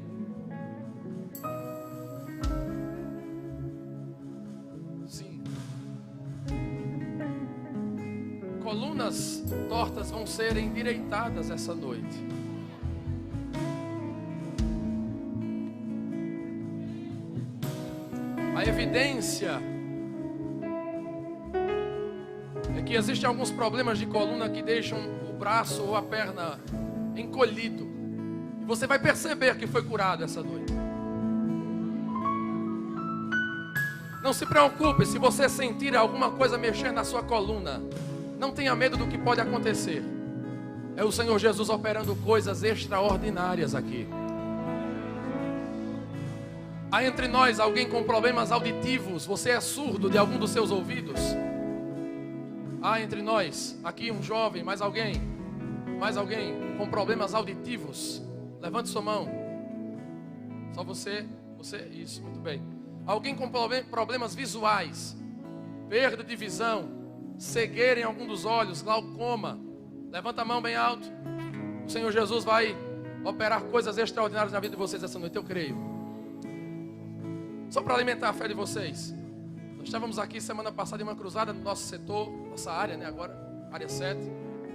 A: Sim. Colunas tortas vão ser endireitadas essa noite. A evidência é que existem alguns problemas de coluna que deixam o braço ou a perna encolhido. E você vai perceber que foi curado essa noite. Não se preocupe se você sentir alguma coisa mexer na sua coluna. Não tenha medo do que pode acontecer. É o Senhor Jesus operando coisas extraordinárias aqui. Há entre nós alguém com problemas auditivos. Você é surdo de algum dos seus ouvidos? Há entre nós aqui um jovem, mais alguém com problemas auditivos? Levante sua mão. Só você, isso, muito bem. Alguém com problemas visuais, perda de visão, cegueira em algum dos olhos, glaucoma? Levanta a mão bem alto. O Senhor Jesus vai operar coisas extraordinárias na vida de vocês essa noite, eu creio. Só para alimentar a fé de vocês. Nós estávamos aqui semana passada em uma cruzada no nosso setor, nossa área, né, agora, área 7.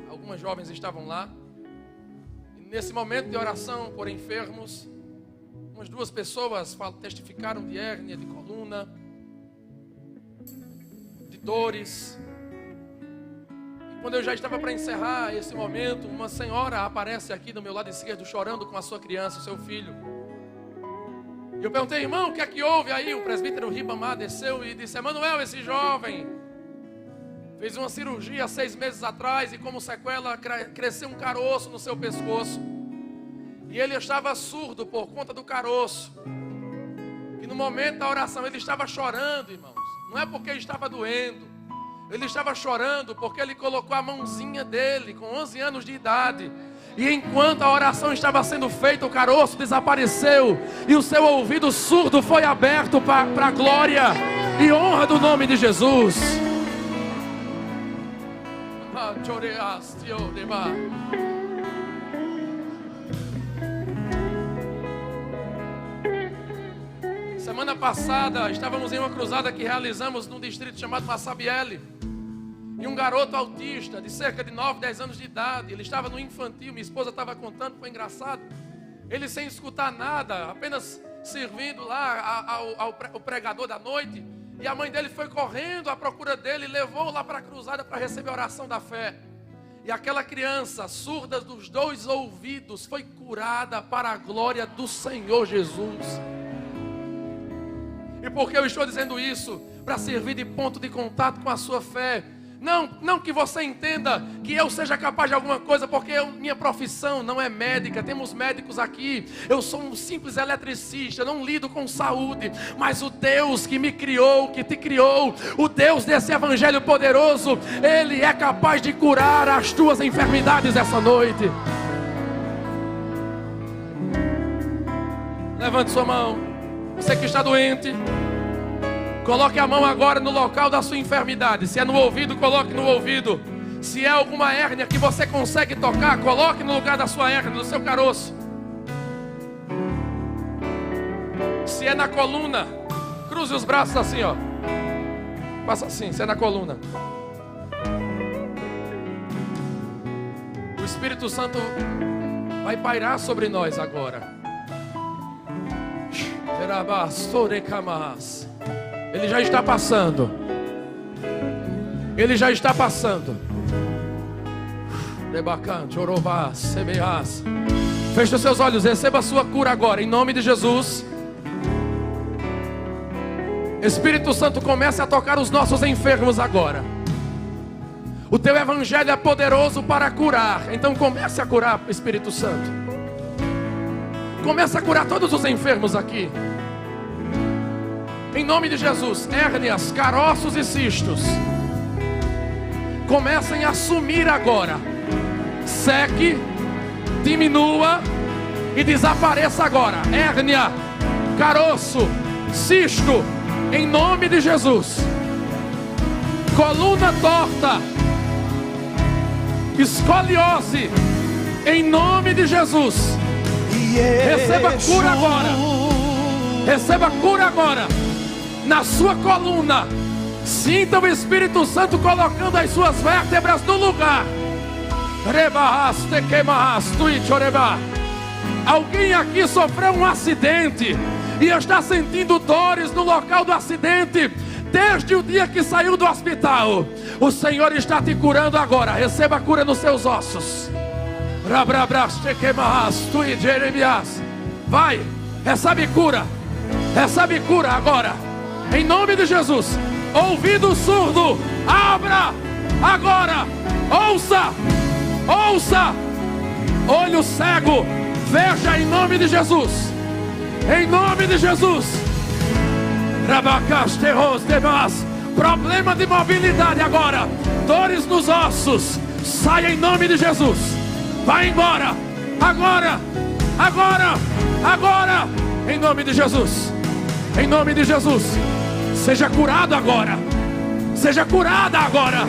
A: Algumas jovens estavam lá. E Nesse momento de oração por enfermos, umas 2 pessoas testificaram de hérnia, de coluna, de dores. E quando eu já estava para encerrar esse momento, uma senhora aparece aqui do meu lado esquerdo chorando com a sua criança, o seu filho. E eu perguntei: irmão, o que é que houve aí? O presbítero Ribamar desceu e disse: Emanuel, esse jovem fez uma cirurgia há 6 meses atrás e como sequela cresceu um caroço no seu pescoço. E ele estava surdo por conta do caroço. E no momento da oração ele estava chorando, irmãos. Não é porque estava doendo. Ele estava chorando porque ele colocou a mãozinha dele com 11 anos de idade. E enquanto a oração estava sendo feita, o caroço desapareceu. E o seu ouvido surdo foi aberto para a glória e honra do nome de Jesus. Semana passada estávamos em uma cruzada que realizamos num distrito chamado Massabielle. E um garoto autista de cerca de 9, 10 anos de idade, ele estava no infantil, minha esposa estava contando, foi engraçado. Ele sem escutar nada, apenas servindo lá ao pregador da noite. E a mãe dele foi correndo à procura dele e levou lá para a cruzada para receber a oração da fé. E aquela criança, surda dos 2 ouvidos, foi curada para a glória do Senhor Jesus. E por que eu estou dizendo isso? Para servir de ponto de contato com a sua fé. Não que você entenda que eu seja capaz de alguma coisa, porque minha profissão não é médica. Temos médicos aqui. Eu sou um simples eletricista, não lido com saúde. Mas o Deus que me criou, que te criou, o Deus desse evangelho poderoso, Ele é capaz de curar as tuas enfermidades essa noite. Levante sua mão. Você que está doente, coloque a mão agora no local da sua enfermidade. Se é no ouvido, coloque no ouvido. Se é alguma hérnia que você consegue tocar, coloque no lugar da sua hérnia, no seu caroço. Se é na coluna, cruze os braços assim, ó. Faça assim, se é na coluna. O Espírito Santo vai pairar sobre nós agora. Ele já está passando. Ele já está passando. Feche os seus olhos, receba a sua cura agora, em nome de Jesus. Espírito Santo, comece a tocar os nossos enfermos agora. O teu evangelho é poderoso para curar. Então comece a curar, Espírito Santo. Comece a curar todos os enfermos aqui. Em nome de Jesus, hérnias, caroços e cistos comecem a sumir agora. Seque, diminua e desapareça agora. Hérnia, caroço, cisto, em nome de Jesus. Coluna torta, escoliose, em nome de Jesus. Receba cura agora. Receba cura agora. Na sua coluna, sinta o Espírito Santo colocando as suas vértebras no lugar. Alguém aqui sofreu um acidente e está sentindo dores no local do acidente desde o dia que saiu do hospital. O Senhor está te curando agora. Receba a cura nos seus ossos. Vai, recebe cura. Recebe cura agora. Em nome de Jesus. Ouvido surdo, abra agora. Ouça, ouça. Olho cego, veja em nome de Jesus. Em nome de Jesus. Problema de mobilidade agora. Dores nos ossos. Saia em nome de Jesus. Vai embora. Agora. Agora. Agora. Em nome de Jesus. Em nome de Jesus. Seja curado agora. Seja curada agora.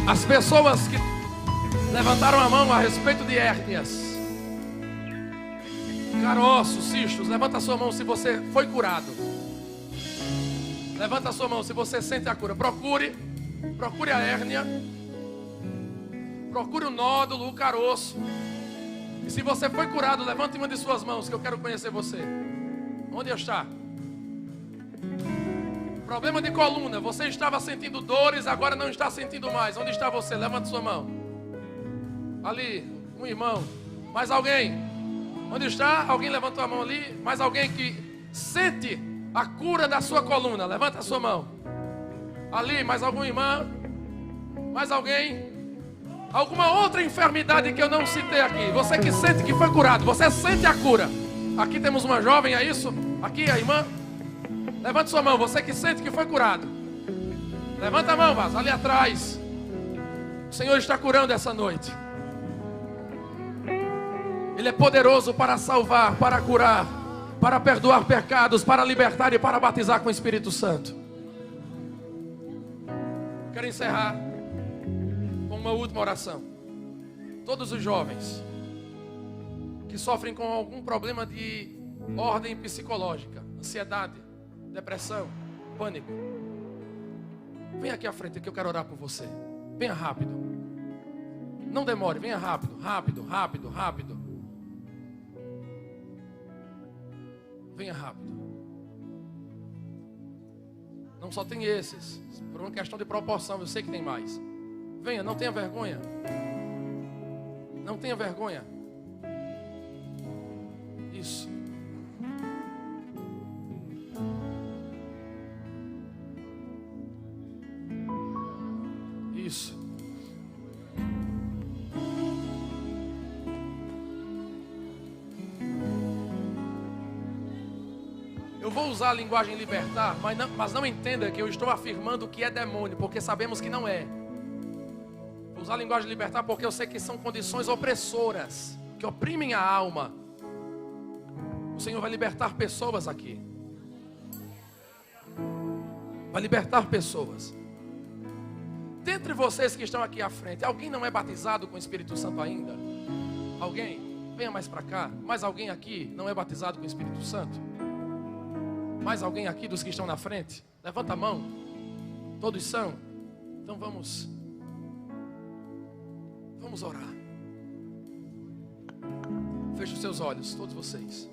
A: As pessoas que levantaram a mão a respeito de hérnias, caroços, cistos, levanta a sua mão se você foi curado. Levanta a sua mão se você sente a cura. Procure a hérnia. Procure o nódulo, o caroço. E se você foi curado, levante uma de suas mãos que eu quero conhecer você. Onde está? Problema de coluna. Você estava sentindo dores, agora não está sentindo mais. Onde está você? Levante sua mão. Ali, um irmão. Mais alguém? Onde está? Alguém levantou a mão ali. Mais alguém que sente a cura da sua coluna? Levanta a sua mão. Ali, mais algum irmão? Mais alguém? Alguma outra enfermidade que eu não citei aqui? Você que sente que foi curado, você sente a cura. Aqui temos uma jovem, é isso? Aqui a irmã. Levante sua mão, você que sente que foi curado. Levanta a mão, mas ali atrás. O Senhor está curando essa noite. Ele é poderoso para salvar, para curar, para perdoar pecados, para libertar e para batizar com o Espírito Santo. Quero encerrar com uma última oração. Todos os jovens que sofrem com algum problema de ordem psicológica, ansiedade, depressão, pânico, venha aqui à frente que eu quero orar por você. Venha rápido. Não demore, venha rápido, rápido, rápido, rápido. Venha rápido. Não só tem esses, por uma questão de proporção, eu sei que tem mais. Venha, não tenha vergonha. Não tenha vergonha. Isso. Isso. Eu vou usar a linguagem libertar, mas não entenda que eu estou afirmando que é demônio, porque sabemos que não é. Vou usar a linguagem libertar porque eu sei que são condições opressoras, que oprimem a alma. O Senhor vai libertar pessoas aqui. Vai libertar pessoas. Dentre vocês que estão aqui à frente, alguém não é batizado com o Espírito Santo ainda? Alguém? Venha mais para cá. Mais alguém aqui não é batizado com o Espírito Santo? Mais alguém aqui dos que estão na frente? Levanta a mão. Todos são? Então vamos orar. Feche os seus olhos, todos vocês.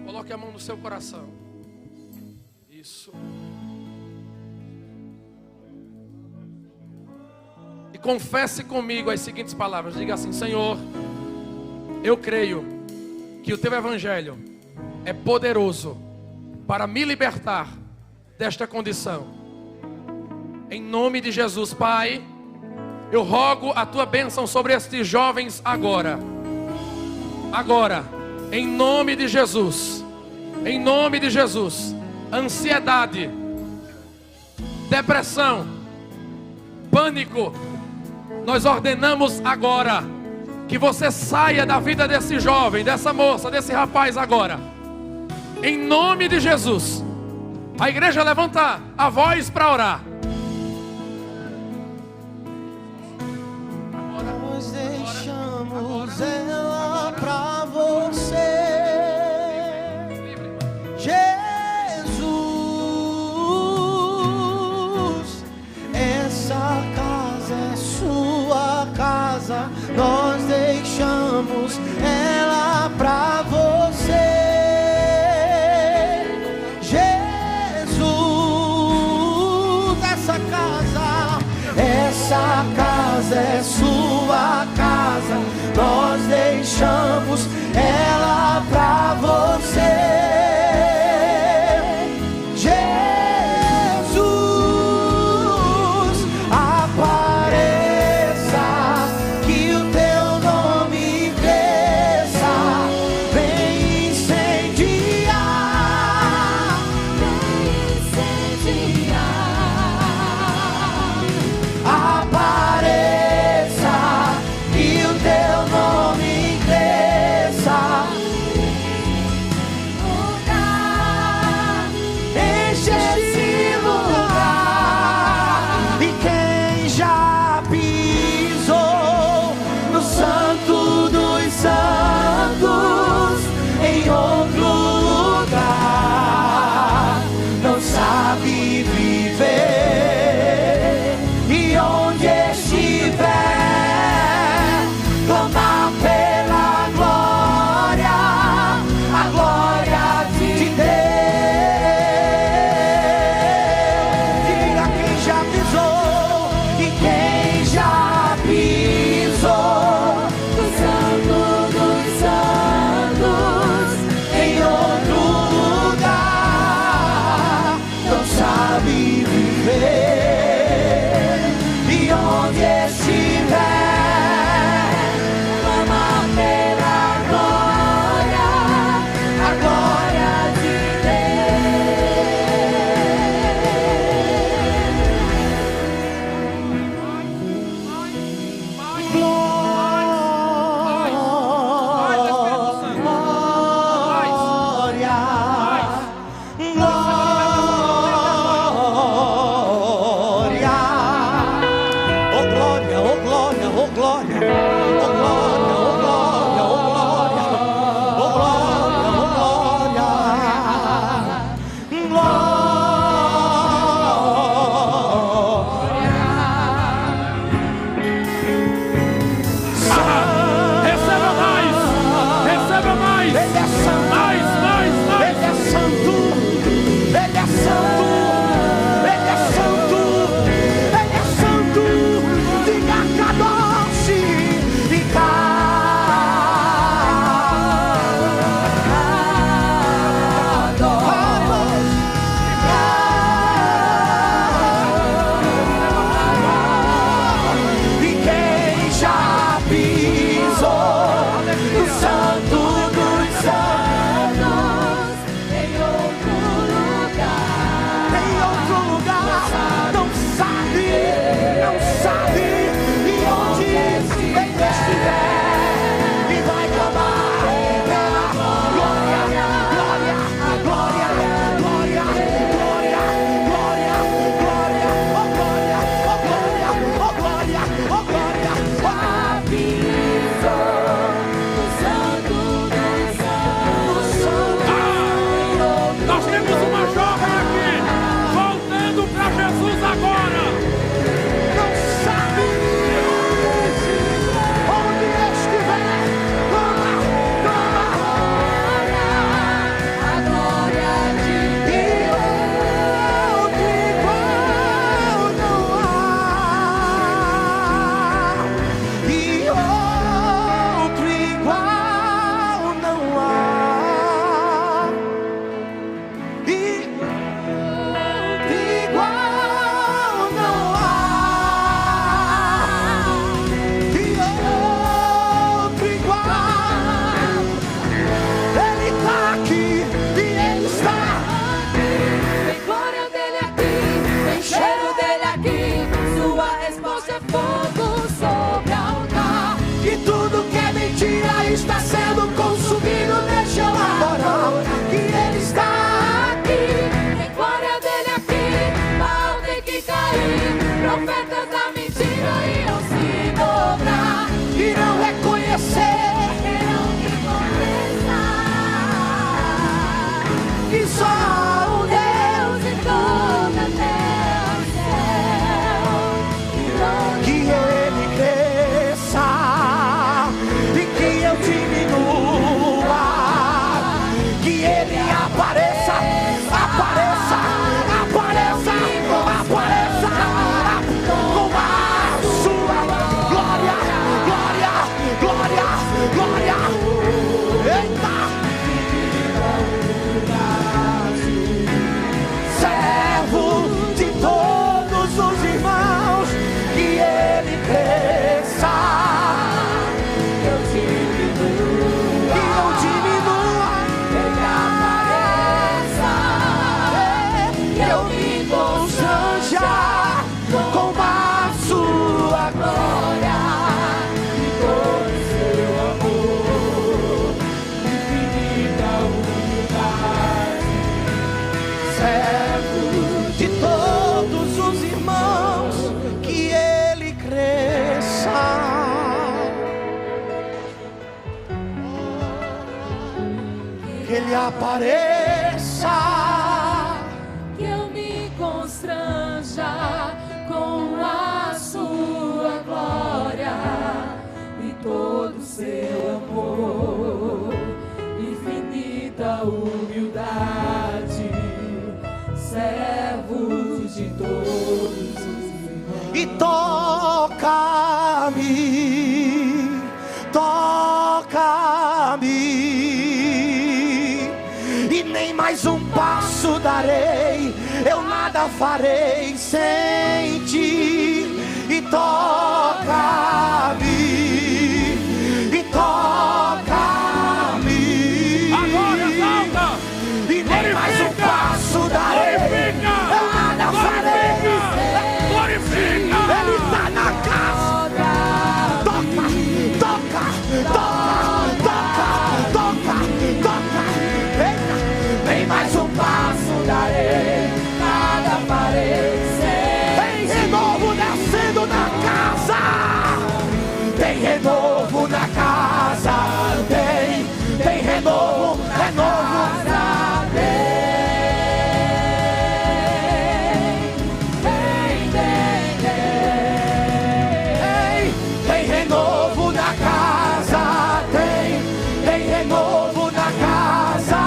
A: Coloque a mão no seu coração. Isso. E confesse comigo as seguintes palavras. Diga assim: Senhor, eu creio que o teu evangelho é poderoso para me libertar desta condição. Em nome de Jesus, Pai, eu rogo a tua bênção sobre estes jovens agora. Agora, em nome de Jesus. Em nome de Jesus. Ansiedade, depressão, pânico, nós ordenamos agora que você saia da vida desse jovem, dessa moça, desse rapaz agora. Em nome de Jesus. A igreja levanta a voz para orar.
B: Nós deixamos ela para você, Jesus. Essa casa é sua casa. Nós deixamos ela para você. Essa casa é sua casa, nós deixamos ela pra você. Jesus, apareça, que o teu nome cresça, vem incendiar, vem incendiar. Apareça, e o teu nome cresça. Está sendo consumido, deixa eu adorar que Ele está aqui, tem glória dele aqui, mal tem que cair, profetas da mentira irão se dobrar, irão reconhecer, irão confessar, que só há um Deus em toda a terra e céu, que Ele cresça que eu diminua, que Ele apareça, apareça, apareça, apareça, com a sua glória, glória, glória, glória. Eita! Servo de todos os irmãos, que Ele cresça. Ele apareça,
C: que eu me constranja com a sua glória e todo o seu amor, infinita humildade, servo de todos os irmãos.
B: E toca-me, toca-me, e nem mais um passo darei, eu nada farei sem ti. E toca-me, e toca-me,
A: Agora exalta!
B: e nem mais um passo darei, eu nada farei.
A: Glorifica!
B: Ele está na casa. Toca, toca, toca, toca, toca, toca. Eita. Nem mais um passo darei, nada farei sem. Tem renovo descendo na casa. tem renovo na casa, tem renovo, tem renovo na casa, tem renovo na casa,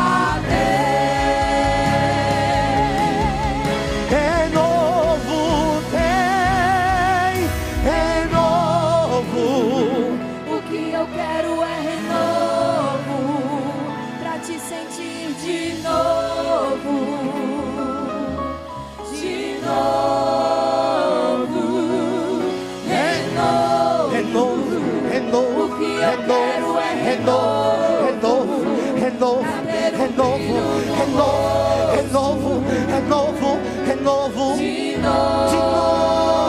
B: renovo,
C: O que eu quero é renovo, pra te sentir de novo, de novo, renovo. O que eu quero é renovo,
B: renovo, de novo.